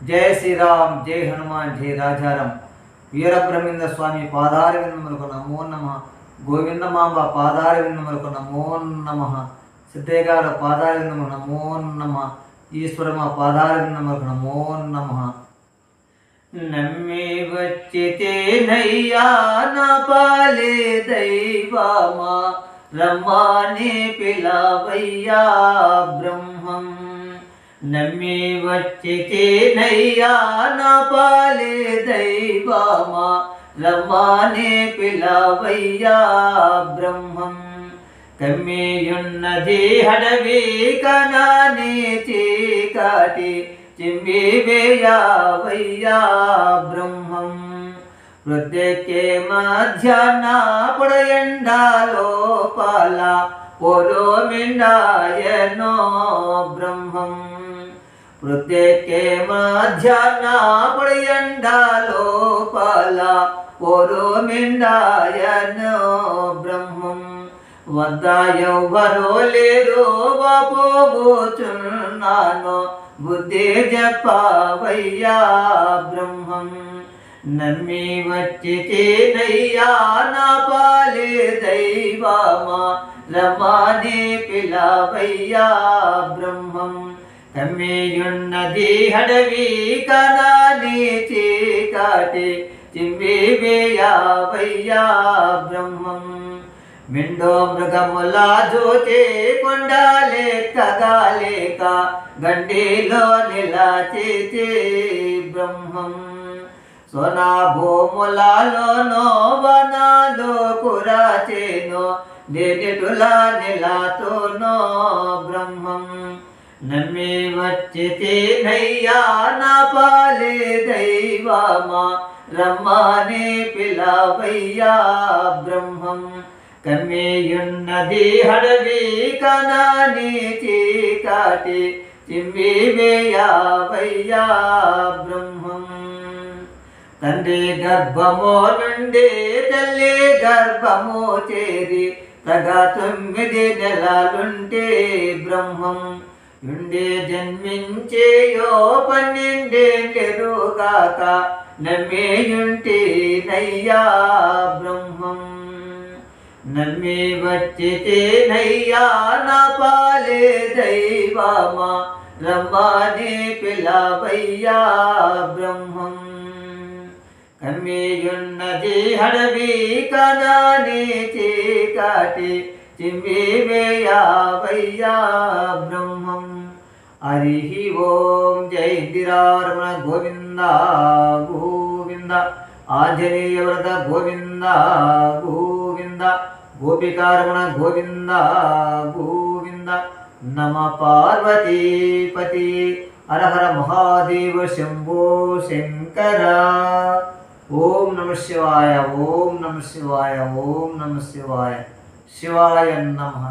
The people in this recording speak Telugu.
జయ శ్రీరామ్, జై హనుమాన్, జై రాజారాం. వీరబ్రహ్మేంద్ర స్వామి పాదార విందములకు నమో నమ. గోవిందమాంబ పాదార విందములకు నమో నమ. సిద్ధయ్యగారు పాదార విందము నమో నమ. ఈశ్వరమ పాదార విందములకు నమో నమ. నమ్మి వచ్చితేనయ్యా నా పాలే దైవమా, రమ్మని పిలవయ్యా బ్రహ్మం. నమ్మి వచ్చితేనయ్యా నా పాలే దైవమా, రమ్మని పిలవయ్యా బ్రహ్మం. కమ్మియున్నది హడవి కనాని చీకటి, చిమ్మి వేయవయ్యా బ్రహ్మం. వృద్ధకే మధ్యాహ్న పొడయండ లోపల పొరోమిండాయనో బ్రహ్మం. వృద్ధకే మధ్యాహ్న పొడయండ లోపల పొరోమిండాయనో బ్రహ్మం. వద్ద ఎవ్వరూ లేరు పోబోచున్నాను, బుద్ధి చెప్పవయ్యా బ్రహ్మం. నమ్మి వచ్చితేనయ్యా నా పాలే దైవమా, రమ్మని పిలవయ్యా బ్రహ్మం. కమ్మియున్నది హడవి కనాని చీకటి, చిమ్మి వేయవయ్యా బ్రహ్మం. మిండో మృగముల జోతే కొండలేకగాలేక గండిలో నిలచితే బ్రహ్మం. సోనా భూములలో వనాలు కురాచేనో, నేటిటుల నిలతోనో బ్రహ్మం. నమ్మి వచ్చితేనయ్యా నా పాలే దైవమా, రమ్మని పిలవయ్యా బ్రహ్మం. కమ్మియున్నది హడవి కనాని చీకటి, చిమ్మి వేయవయ్యా బ్రహ్మం. తండ్రి గర్భము నుండి తల్లి గర్భము చేరి తగా 9 నెలలుంటే బ్రహ్మం. ఉండి జన్మించేయో 12 నమ్మేయుంటే నయ్యా బ్రహ్మం. నమ్మి వచ్చితేనయ్యా నా పాలే దైవమా, రమ్మని పిలవయ్యా బ్రహ్మం. కమ్మియున్నది హడవి కనాని చీకటి, చిమ్మి వేయవయ్యా బ్రహ్మం. హరి ఓం. జై ఇందిరారమణ గోవింద గోవింద. ఆంజనేయ వరద గోవింద గోవింద. గోపికారమణ గోవింద గోవింద. నమ పార్వతీపతి. హర హర మహాదేవ శంభో శంకర. ఓం నమ శివాయ, ఓం నమ శివాయ, ఓం నమ శివాయ. శివాయ నమః.